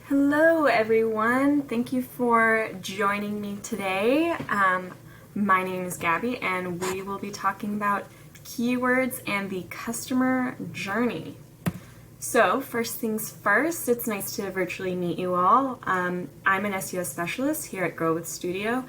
Hello everyone, thank you for joining me today. My name is Gabby and we will be talking about keywords and the customer journey. So first things first, it's nice to virtually meet you all. I'm an SEO specialist here at Grow With Studio,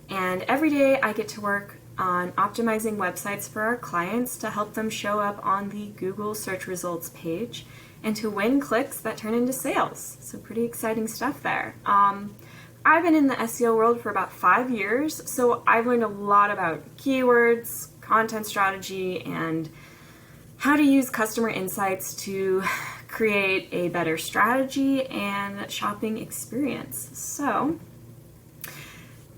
and every day I get to work on optimizing websites for our clients to help them show up on the Google search results page and to win clicks that turn into sales. So pretty exciting stuff there. I've been in the SEO world for about 5 years, so I've learned a lot about keywords, content strategy, and how to use customer insights to create a better strategy and shopping experience. So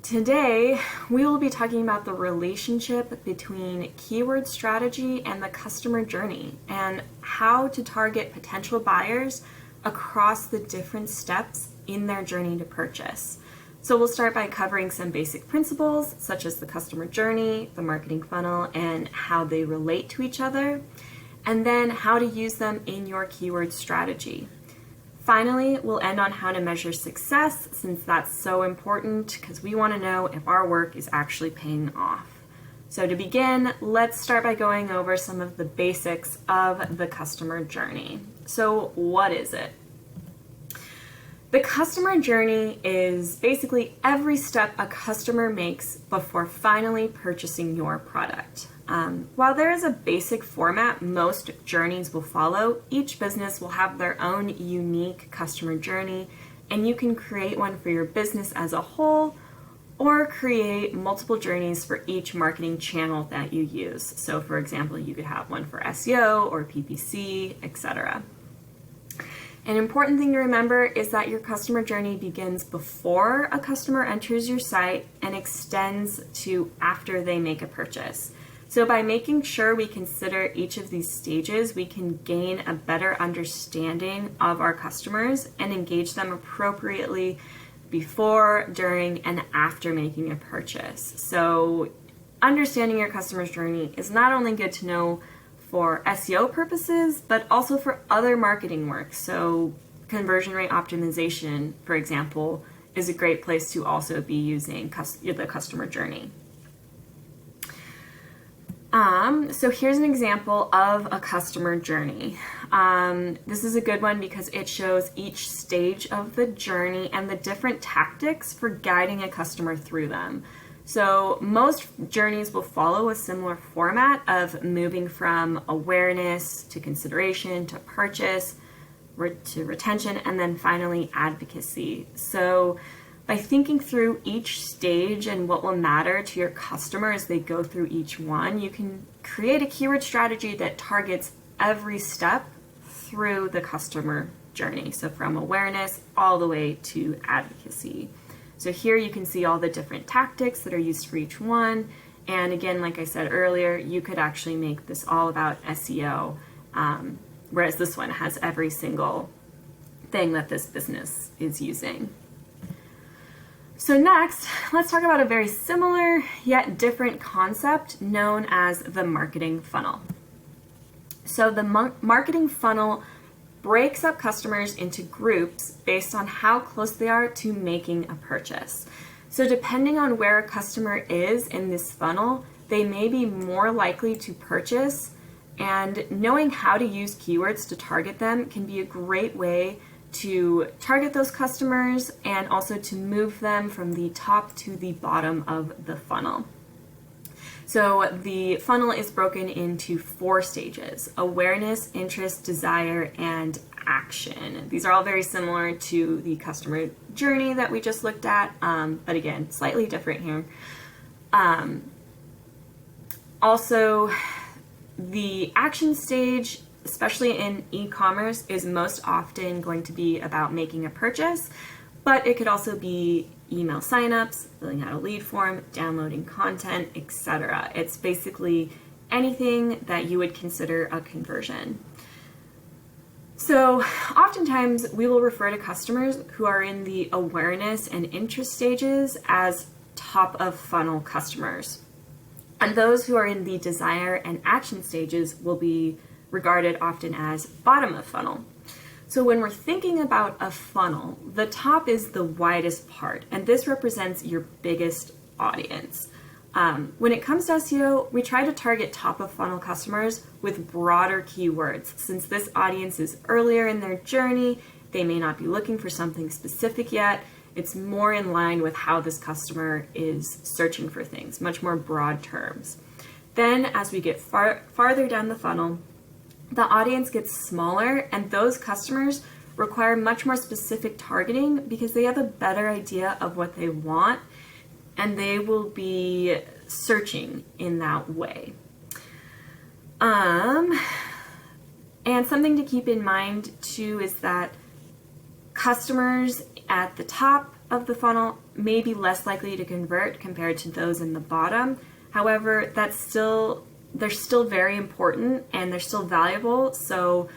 today, we will be talking about the relationship between keyword strategy and the customer journey and how to target potential buyers across the different steps in their journey to purchase. So we'll start by covering some basic principles such as the customer journey, the marketing funnel, and how they relate to each other, and then how to use them in your keyword strategy. Finally, we'll end on how to measure success, since that's so important because we want to know if our work is actually paying off. So to begin, let's start by going over some of the basics of the customer journey. So what is it? The customer journey is basically every step a customer makes before finally purchasing your product. While there is a basic format most journeys will follow, each business will have their own unique customer journey, and you can create one for your business as a whole or create multiple journeys for each marketing channel that you use. So for example, you could have one for SEO or PPC, etc. An important thing to remember is that your customer journey begins before a customer enters your site and extends to after they make a purchase. So by making sure we consider each of these stages, we can gain a better understanding of our customers and engage them appropriately before, during, and after making a purchase. So understanding your customer's journey is not only good to know for SEO purposes, but also for other marketing work. So conversion rate optimization, for example, is a great place to also be using the customer journey. So here's an example of a customer journey. This is a good one because it shows each stage of the journey and the different tactics for guiding a customer through them. So most journeys will follow a similar format of moving from awareness to consideration to purchase to retention and then finally advocacy. So by thinking through each stage and what will matter to your customer as they go through each one, you can create a keyword strategy that targets every step through the customer journey. So from awareness all the way to advocacy. So here you can see all the different tactics that are used for each one. And again, like I said earlier, you could actually make this all about SEO, whereas this one has every single thing that this business is using. So next, let's talk about a very similar yet different concept known as the marketing funnel. So the marketing funnel breaks up customers into groups based on how close they are to making a purchase. So depending on where a customer is in this funnel, they may be more likely to purchase, and knowing how to use keywords to target them can be a great way to target those customers and also to move them from the top to the bottom of the funnel. So the funnel is broken into 4 stages: awareness, interest, desire, and action. These are all very similar to the customer journey that we just looked at, but again, slightly different here. Also, the action stage, especially in e-commerce, is most often going to be about making a purchase, but it could also be email signups, filling out a lead form, downloading content, etc. It's basically anything that you would consider a conversion. So oftentimes we will refer to customers who are in the awareness and interest stages as top of funnel customers. And those who are in the desire and action stages will be regarded often as bottom of funnel. So when we're thinking about a funnel, the top is the widest part, and this represents your biggest audience. When it comes to SEO, we try to target top of funnel customers with broader keywords. Since this audience is earlier in their journey, they may not be looking for something specific yet. It's more in line with how this customer is searching for things, much more broad terms. Then as we get farther down the funnel, the audience gets smaller, and those customers require much more specific targeting because they have a better idea of what they want, and they will be searching in that way. And something to keep in mind too is that customers at the top of the funnel may be less likely to convert compared to those in the bottom. However, they're still very important and they're still valuable. So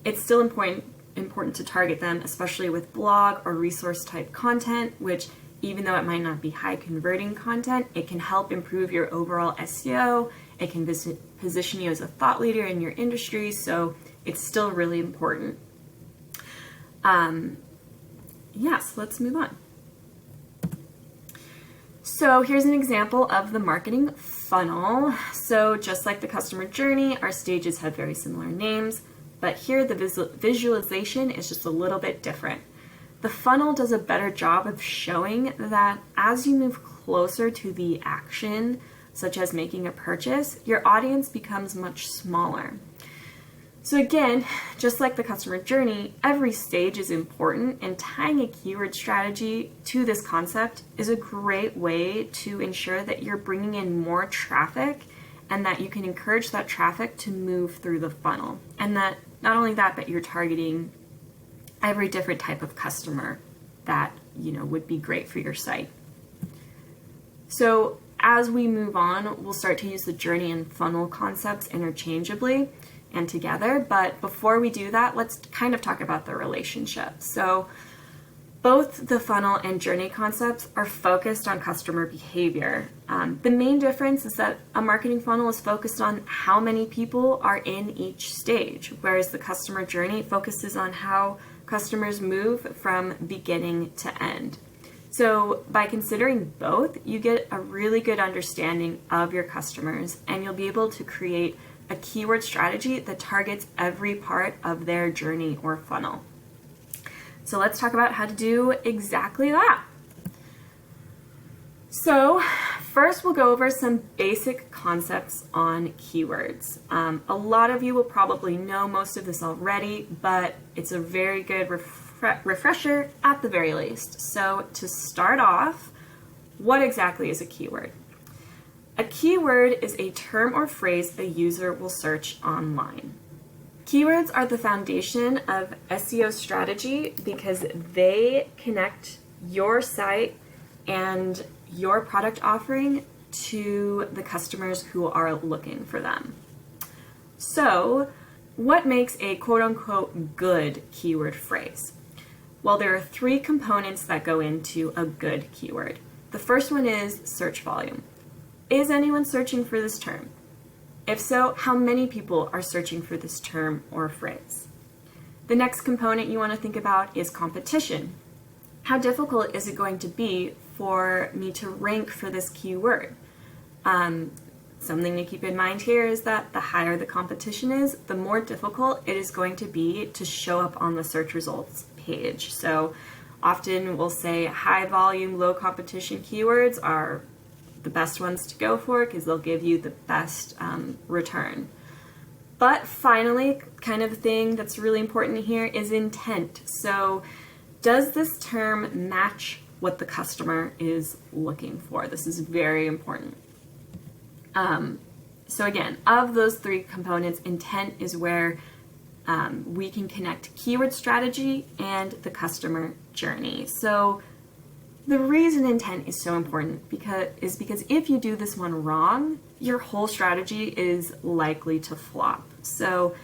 it's still important to target them, especially with blog or resource type content, which even though it might not be high converting content, it can help improve your overall SEO. It can position you as a thought leader in your industry. So it's still really important. Yes, let's move on. So here's an example of the marketing funnel. So just like the customer journey, our stages have very similar names, but here the visualization is just a little bit different. The funnel does a better job of showing that as you move closer to the action, such as making a purchase, your audience becomes much smaller. So again, just like the customer journey, every stage is important, and tying a keyword strategy to this concept is a great way to ensure that you're bringing in more traffic and that you can encourage that traffic to move through the funnel. And that not only that, but you're targeting every different type of customer that, would be great for your site. So as we move on, we'll start to use the journey and funnel concepts interchangeably and together. But before we do that, let's kind of talk about the relationship. So both the funnel and journey concepts are focused on customer behavior. The main difference is that a marketing funnel is focused on how many people are in each stage, whereas the customer journey focuses on how customers move from beginning to end. So by considering both, you get a really good understanding of your customers, and you'll be able to create a keyword strategy that targets every part of their journey or funnel. So let's talk about how to do exactly that. So first we'll go over some basic concepts on keywords. A lot of you will probably know most of this already, but it's a very good refresher at the very least. So to start off, what exactly is a keyword? A keyword is a term or phrase a user will search online. Keywords are the foundation of SEO strategy because they connect your site and your product offering to the customers who are looking for them. So, what makes a quote-unquote good keyword phrase? Well, there are three components that go into a good keyword. The first one is search volume. Is anyone searching for this term? If so, how many people are searching for this term or phrase? The next component you want to think about is competition. How difficult is it going to be for me to rank for this keyword? Something to keep in mind here is that the higher the competition is, the more difficult it is going to be to show up on the search results page. So often we'll say high volume, low competition keywords are the best ones to go for because they'll give you the best return. But finally, kind of the thing that's really important here is intent. So does this term match what the customer is looking for? This is very important. So again, of those three components, intent is where we can connect keyword strategy and the customer journey. So the reason intent is so important is because if you do this one wrong, your whole strategy is likely to flop. So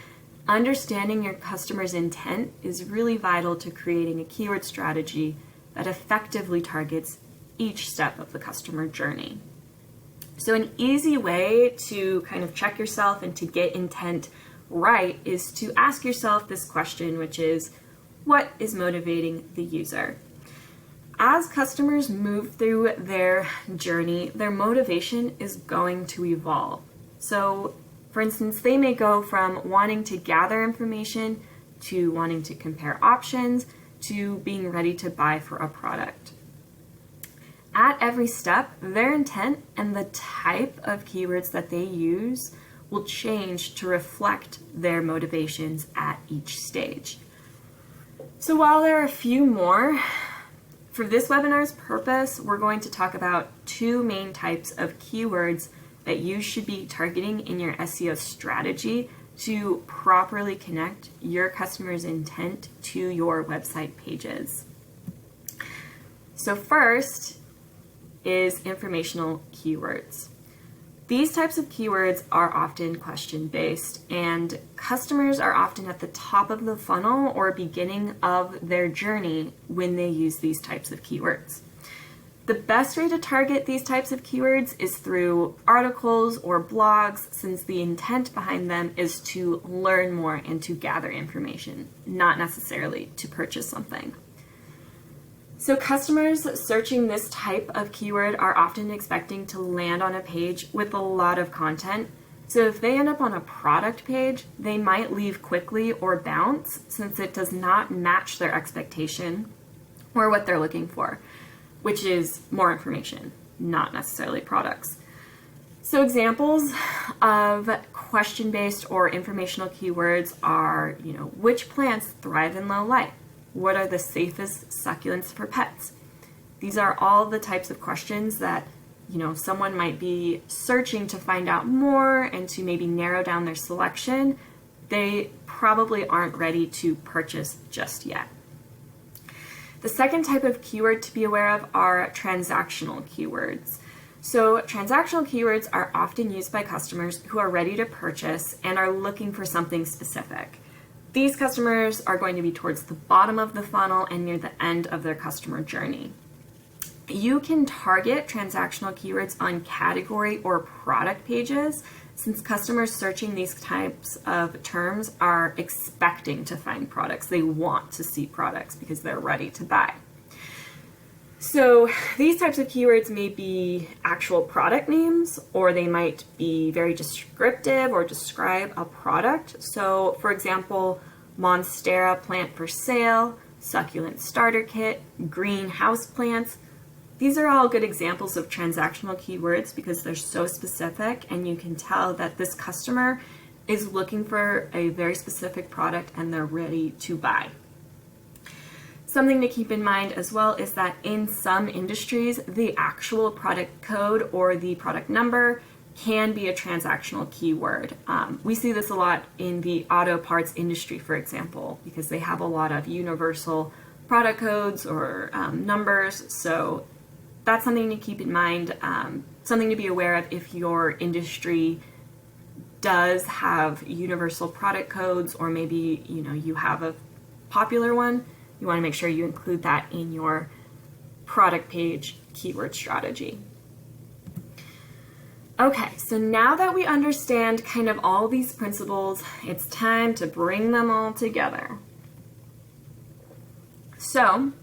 understanding your customer's intent is really vital to creating a keyword strategy that effectively targets each step of the customer journey. So an easy way to kind of check yourself and to get intent right is to ask yourself this question, which is, what is motivating the user? As customers move through their journey, their motivation is going to evolve. So, for instance, they may go from wanting to gather information to wanting to compare options to being ready to buy for a product. At every step, their intent and the type of keywords that they use will change to reflect their motivations at each stage. So while there are a few more, for this webinar's purpose, we're going to talk about two main types of keywords that you should be targeting in your SEO strategy to properly connect your customer's intent to your website pages. So first is informational keywords. These types of keywords are often question-based, and customers are often at the top of the funnel or beginning of their journey when they use these types of keywords. The best way to target these types of keywords is through articles or blogs, since the intent behind them is to learn more and to gather information, not necessarily to purchase something. So customers searching this type of keyword are often expecting to land on a page with a lot of content. So if they end up on a product page, they might leave quickly or bounce, since it does not match their expectation or what they're looking for, which is more information, not necessarily products. So examples of question-based or informational keywords are, which plants thrive in low light? What are the safest succulents for pets? These are all the types of questions that, someone might be searching to find out more and to maybe narrow down their selection. They probably aren't ready to purchase just yet. The second type of keyword to be aware of are transactional keywords. So transactional keywords are often used by customers who are ready to purchase and are looking for something specific. These customers are going to be towards the bottom of the funnel and near the end of their customer journey. You can target transactional keywords on category or product pages, since customers searching these types of terms are expecting to find products. They want to see products because they're ready to buy. So these types of keywords may be actual product names, or they might be very descriptive or describe a product. So for example, Monstera plant for sale, succulent starter kit, greenhouse plants. These are all good examples of transactional keywords because they're so specific, and you can tell that this customer is looking for a very specific product and they're ready to buy. Something to keep in mind as well is that in some industries, the actual product code or the product number can be a transactional keyword. We see this a lot in the auto parts industry, for example, because they have a lot of universal product codes or numbers. So that's something to keep in mind, something to be aware of if your industry does have universal product codes, or maybe you have a popular one. You want to make sure you include that in your product page keyword strategy. Okay, so now that we understand kind of all these principles, it's time to bring them all together. So,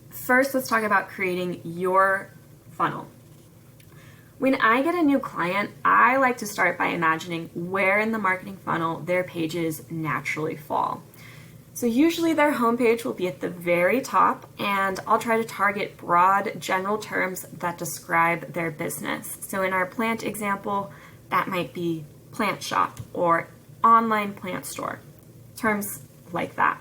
first let's talk about creating your funnel. When I get a new client, I like to start by imagining where in the marketing funnel their pages naturally fall. So usually their homepage will be at the very top, and I'll try to target broad general terms that describe their business. So in our plant example, that might be plant shop or online plant store, terms like that.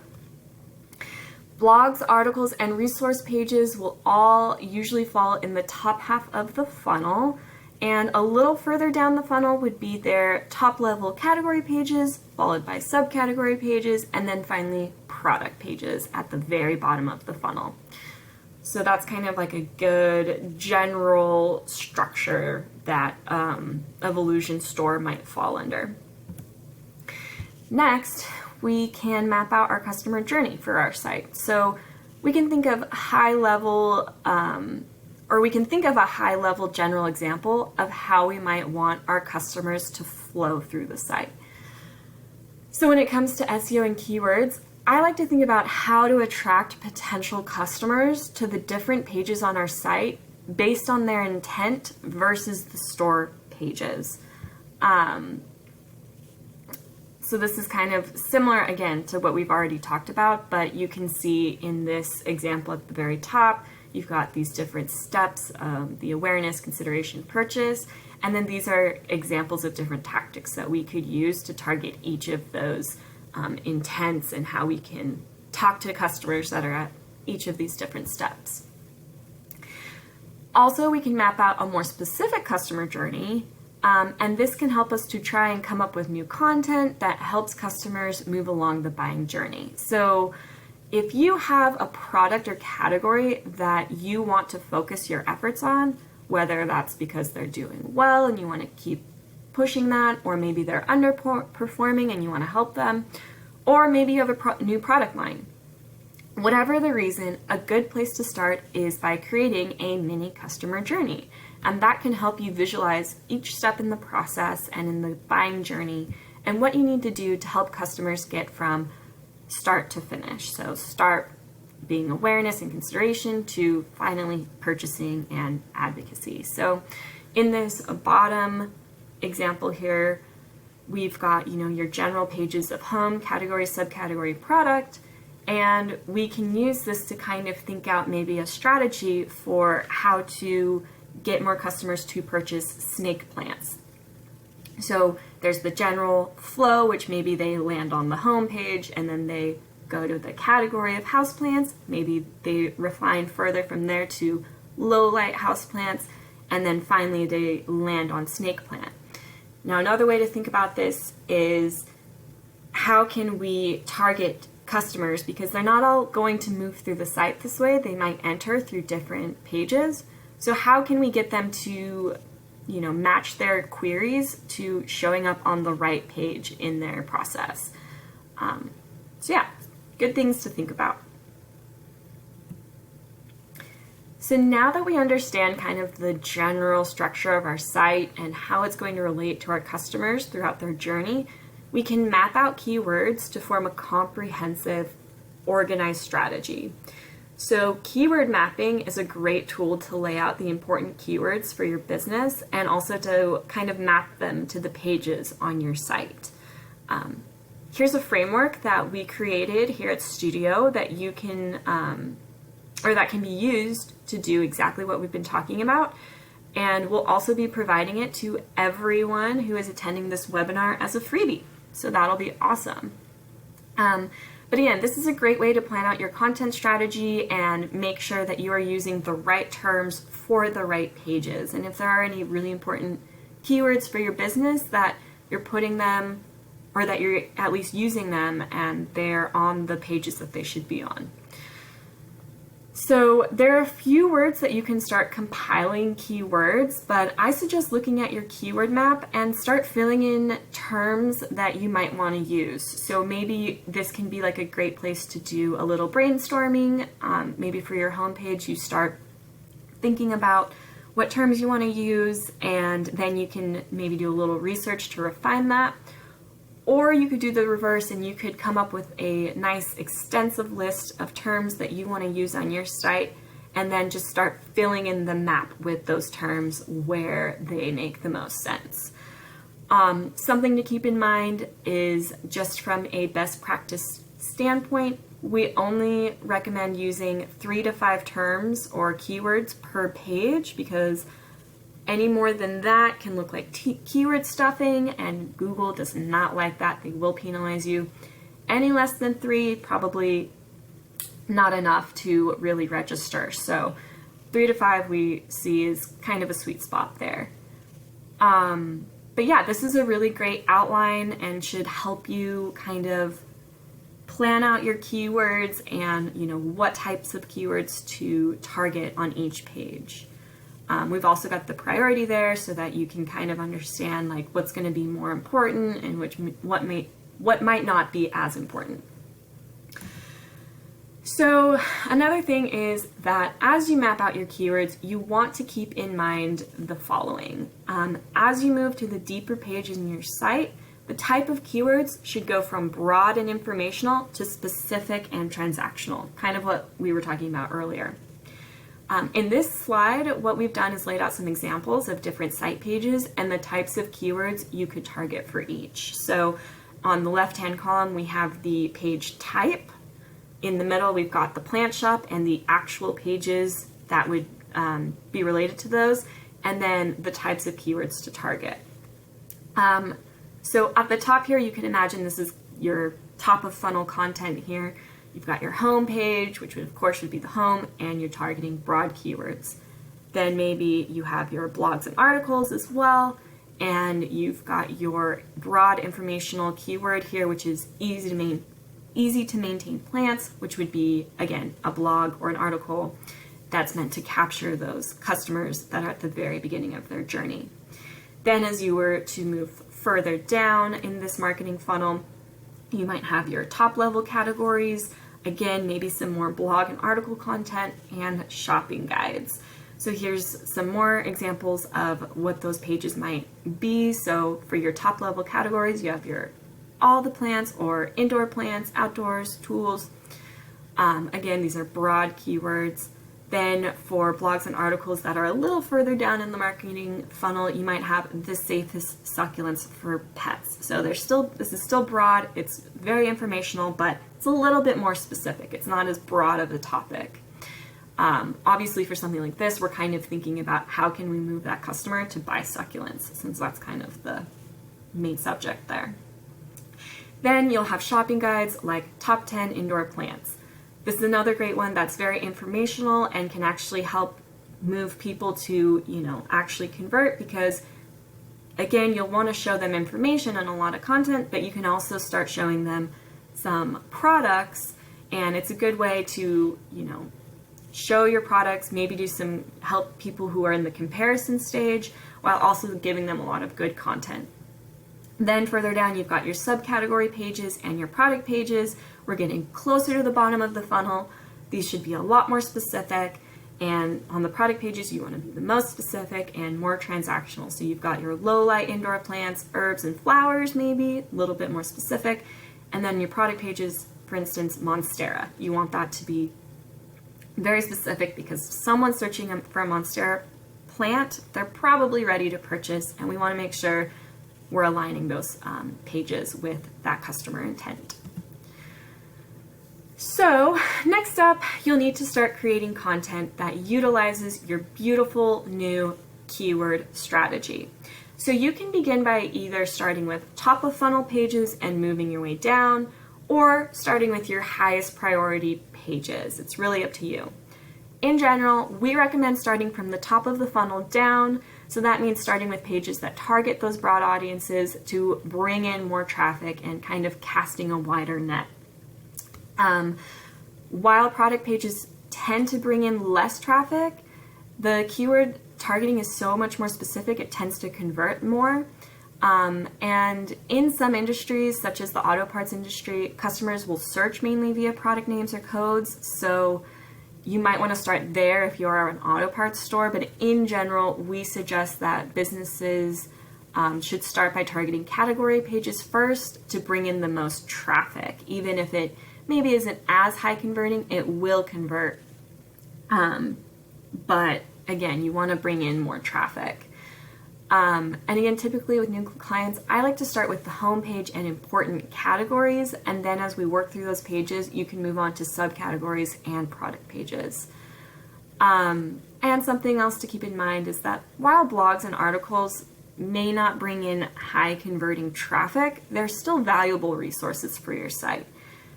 Blogs, articles, and resource pages will all usually fall in the top half of the funnel, and a little further down the funnel would be their top level category pages, followed by subcategory pages, and then finally product pages at the very bottom of the funnel. So that's kind of like a good general structure that a Volusion store might fall under. Next, we can map out our customer journey for our site. So we can think of high level, we can think of a high level general example of how we might want our customers to flow through the site. So when it comes to SEO and keywords, I like to think about how to attract potential customers to the different pages on our site based on their intent versus the store pages. So this is kind of similar, again, to what we've already talked about, but you can see in this example at the very top, you've got these different steps, the awareness, consideration, purchase, and then these are examples of different tactics that we could use to target each of those intents and how we can talk to customers that are at each of these different steps. Also, we can map out a more specific customer journey, and this can help us to try and come up with new content that helps customers move along the buying journey. So if you have a product or category that you want to focus your efforts on, whether that's because they're doing well and you want to keep pushing that, or maybe they're underperforming and you want to help them, or maybe you have a new product line. Whatever the reason, a good place to start is by creating a mini customer journey. And that can help you visualize each step in the process and in the buying journey and what you need to do to help customers get from start to finish. So start being awareness and consideration to finally purchasing and advocacy. So in this bottom example here, we've got, your general pages of home, category, subcategory, product, and we can use this to kind of think out maybe a strategy for how to get more customers to purchase snake plants. So there's the general flow, which maybe they land on the home page and then they go to the category of houseplants. Maybe they refine further from there to low light houseplants, and then finally they land on snake plant. Now, another way to think about this is how can we target customers, because they're not all going to move through the site this way. They might enter through different pages. So how can we get them to, match their queries to showing up on the right page in their process? So yeah, good things to think about. So now that we understand kind of the general structure of our site and how it's going to relate to our customers throughout their journey, we can map out keywords to form a comprehensive, organized strategy. So keyword mapping is a great tool to lay out the important keywords for your business and also to kind of map them to the pages on your site. Here's a framework that we created here at Studio that you can, or that can be used to do exactly what we've been talking about. And we'll also be providing it to everyone who is attending this webinar as a freebie. So that'll be awesome. But again, this is a great way to plan out your content strategy and make sure that you are using the right terms for the right pages. And if there are any really important keywords for your business, that you're putting them, or that you're at least using them and they're on the pages that they should be on. So there are a few words that you can start compiling keywords, but I suggest looking at your keyword map and start filling in terms that you might want to use. So maybe this can be like a great place to do a little brainstorming. Maybe for your homepage, you start thinking about what terms you want to use, and then you can maybe do a little research to refine that. Or you could do the reverse and you could come up with a nice extensive list of terms that you want to use on your site, and then just start filling in the map with those terms where they make the most sense. Something to keep in mind is, just from a best practice standpoint, we only recommend using 3 to 5 terms or keywords per page, because any more than that can look like keyword stuffing, and Google does not like that. They will penalize you. Any less than 3, probably not enough to really register. So 3 to 5 we see is kind of a sweet spot there. But yeah, this is a really great outline and should help you kind of plan out your keywords and what types of keywords to target on each page. We've also got the priority there so that you can kind of understand like what's going to be more important and what might not be as important. So another thing is that as you map out your keywords, you want to keep in mind the following. As you move to the deeper pages in your site, The type of keywords should go from broad and informational to specific and transactional, kind of what we were talking about earlier. In this slide, what we've done is laid out some examples of different site pages and the types of keywords you could target for each. So on the left-hand column, we have the page type. In the middle, we've got the plant shop and the actual pages that would be related to those, and then the types of keywords to target. So at the top here, you can imagine this is your top of funnel content here. You've got your home page, which would, of course would be the home, and you're targeting broad keywords. Then maybe you have your blogs and articles as well, and you've got your broad informational keyword here, which is easy to maintain plants, which would be, again, a blog or an article that's meant to capture those customers that are at the very beginning of their journey. Then as you were to move further down in this marketing funnel, you might have your top level categories, again, maybe some more blog and article content and shopping guides. So here's some more examples of what those pages might be. So for your top level categories, you have your all the plants or indoor plants, outdoors, tools. Again, these are broad keywords. Then for blogs and articles that are a little further down in the marketing funnel, you might have the safest succulents for pets. So this is still broad, it's very informational, but it's a little bit more specific. It's not as broad of a topic. Obviously for something like this, we're kind of thinking about how can we move that customer to buy succulents, since that's kind of the main subject there. Then you'll have shopping guides like top 10 indoor plants. This is another great one that's very informational and can actually help move people to, actually convert, because again, you'll want to show them information and a lot of content, but you can also start showing them some products, and it's a good way to, show your products, maybe do some help people who are in the comparison stage while also giving them a lot of good content. Then further down, you've got your subcategory pages and your product pages. We're getting closer to the bottom of the funnel. These should be a lot more specific. And on the product pages, you want to be the most specific and more transactional. So you've got your low light indoor plants, herbs and flowers, maybe a little bit more specific. And then your product pages, for instance, Monstera. You want that to be very specific, because if someone's searching for a Monstera plant, they're probably ready to purchase, and we want to make sure we're aligning those pages with that customer intent. So next up, you'll need to start creating content that utilizes your beautiful new keyword strategy. So you can begin by either starting with top of funnel pages and moving your way down, or starting with your highest priority pages. It's really up to you. In general, we recommend starting from the top of the funnel down. So that means starting with pages that target those broad audiences to bring in more traffic and kind of casting a wider net. While product pages tend to bring in less traffic, the keyword targeting is so much more specific, it tends to convert more. And in some industries, such as the auto parts industry, customers will search mainly via product names or codes. So you might want to start there if you are an auto parts store, but in general, we suggest that businesses should start by targeting category pages first to bring in the most traffic. Even if it maybe isn't as high converting, it will convert. But again, you want to bring in more traffic. And again, typically with new clients, I like to start with the home page and important categories. And then as we work through those pages, you can move on to subcategories and product pages. And something else to keep in mind is that while blogs and articles may not bring in high converting traffic, they're still valuable resources for your site.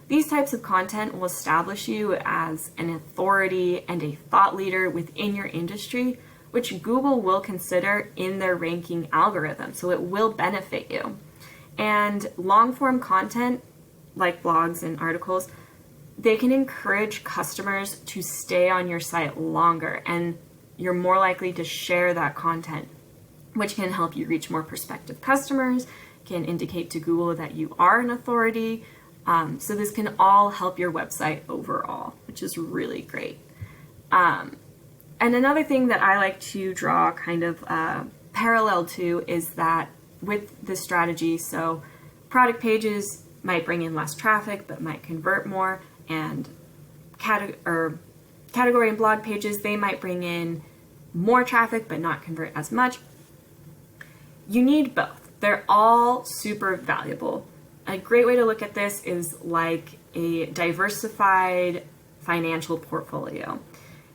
These types of content will establish you as an authority and a thought leader within your industry, which Google will consider in their ranking algorithm, so it will benefit you. And long-form content, like blogs and articles, they can encourage customers to stay on your site longer, and you're more likely to share that content, which can help you reach more prospective customers, can indicate to Google that you are an authority. So this can all help your website overall, which is really great. And another thing that I like to draw kind of parallel to is that with this strategy, so product pages might bring in less traffic but might convert more, and category and blog pages, they might bring in more traffic but not convert as much. You need both. They're all super valuable. A great way to look at this is like a diversified financial portfolio.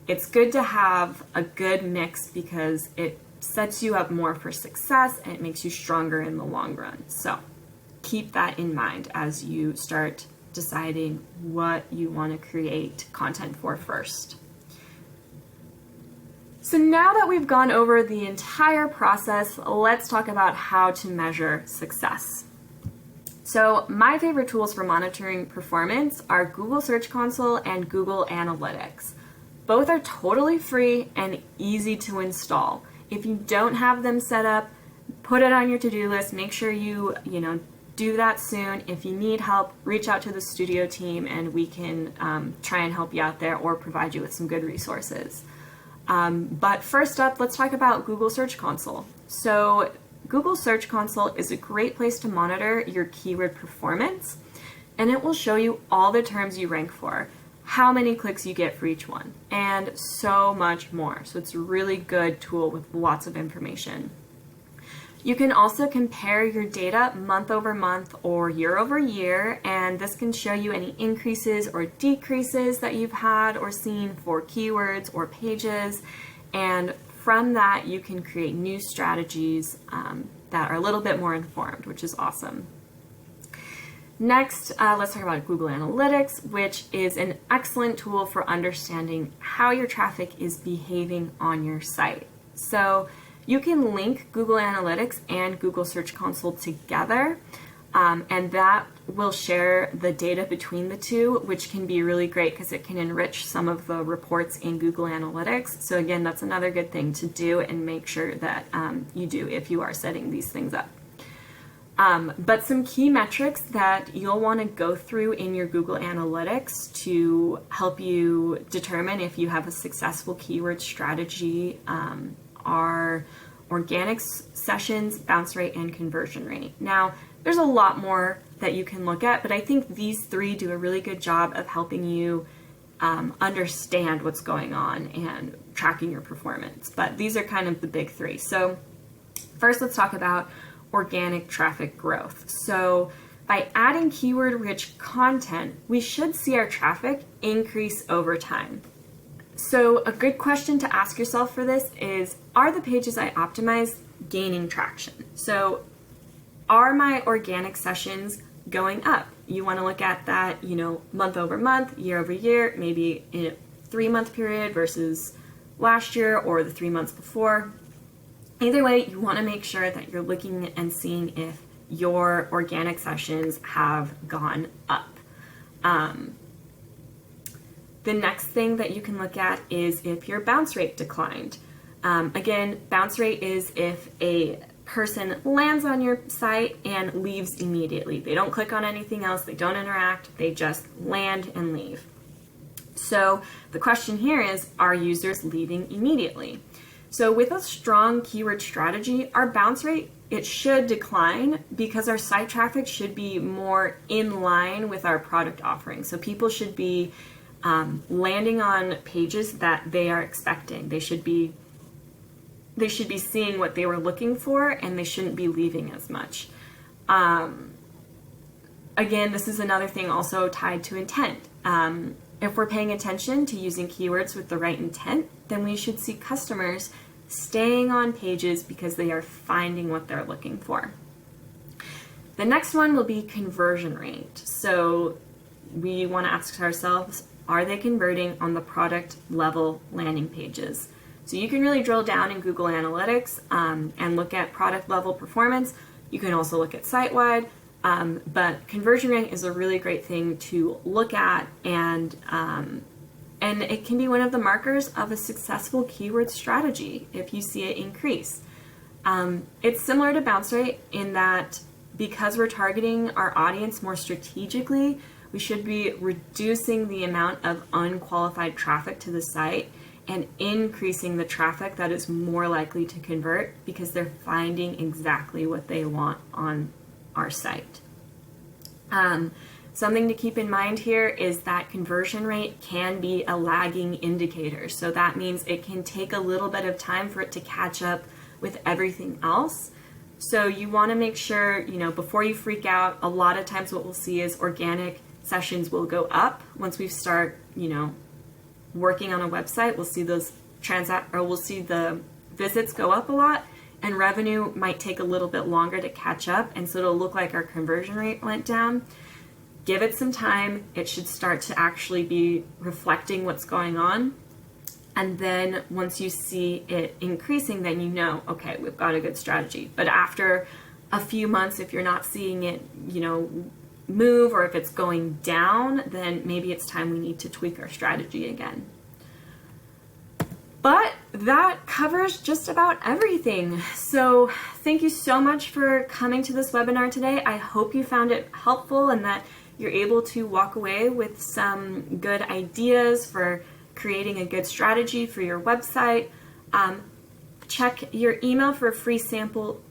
It's good to have a good mix because it sets you up more for success and it makes you stronger in the long run. So keep that in mind as you start deciding what you want to create content for first. So now that we've gone over the entire process, let's talk about how to measure success. So my favorite tools for monitoring performance are Google Search Console and Google Analytics. Both are totally free and easy to install. If you don't have them set up, put it on your to-do list. Make sure you do that soon. If you need help, reach out to the studio team and we can try and help you out there or provide you with some good resources. But first up, let's talk about Google Search Console. So Google Search Console is a great place to monitor your keyword performance, and it will show you all the terms you rank for, how many clicks you get for each one, and so much more. So it's a really good tool with lots of information. You can also compare your data month over month or year over year, and this can show you any increases or decreases that you've had or seen for keywords or pages. And from that, you can create new strategies that are a little bit more informed, which is awesome. Next, let's talk about Google Analytics, which is an excellent tool for understanding how your traffic is behaving on your site. So you can link Google Analytics and Google Search Console together, and that will share the data between the two, which can be really great because it can enrich some of the reports in Google Analytics. So again, that's another good thing to do and make sure that you do if you are setting these things up. But some key metrics that you'll want to go through in your Google Analytics to help you determine if you have a successful keyword strategy are organic sessions, bounce rate, and conversion rate. Now, there's a lot more that you can look at, but I think these three do a really good job of helping you understand what's going on and tracking your performance. But these are kind of the big three. So first, let's talk about organic traffic growth. So by adding keyword-rich content, we should see our traffic increase over time. So a good question to ask yourself for this is, are the pages I optimize gaining traction? So are my organic sessions going up? You want to look at that, month over month, year over year, maybe in a 3-month period versus last year or the 3 months before. Either way, you want to make sure that you're looking and seeing if your organic sessions have gone up. The next thing that you can look at is if your bounce rate declined. Again, bounce rate is if a person lands on your site and leaves immediately. They don't click on anything else, they don't interact, they just land and leave. So the question here is, are users leaving immediately? So with a strong keyword strategy, our bounce rate, it should decline because our site traffic should be more in line with our product offering. So people should be landing on pages that they are expecting. They should be seeing what they were looking for, and they shouldn't be leaving as much. Again, this is another thing also tied to intent. If we're paying attention to using keywords with the right intent, then we should see customers staying on pages because they are finding what they're looking for. The next one will be conversion rate. So we want to ask ourselves, are they converting on the product level landing pages? So you can really drill down in Google Analytics and look at product level performance. You can also look at site-wide, but conversion rate is a really great thing to look at, and it can be one of the markers of a successful keyword strategy if you see it increase. It's similar to bounce rate in that because we're targeting our audience more strategically, we should be reducing the amount of unqualified traffic to the site and increasing the traffic that is more likely to convert because they're finding exactly what they want on our site. Something to keep in mind here is that conversion rate can be a lagging indicator. So that means it can take a little bit of time for it to catch up with everything else. So you want to make sure, before you freak out, a lot of times what we'll see is organic sessions will go up once we start, working on a website. We'll see those we'll see the visits go up a lot, and revenue might take a little bit longer to catch up, and so it'll look like our conversion rate went down. Give it some time. It should start to actually be reflecting what's going on. And then once you see it increasing, then okay, we've got a good strategy. But after a few months, if you're not seeing it, move, or if it's going down, then maybe it's time we need to tweak our strategy again. But that covers just about everything. So thank you so much for coming to this webinar today. I hope you found it helpful and that you're able to walk away with some good ideas for creating a good strategy for your website. Check your email for a free sample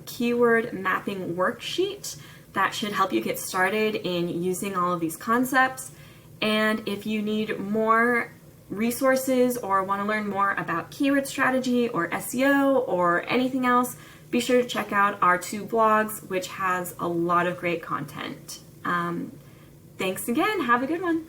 keyword mapping worksheet that should help you get started in using all of these concepts. And if you need more resources or want to learn more about keyword strategy or SEO or anything else, be sure to check out our 2 blogs, which has a lot of great content. Thanks again. Have a good one.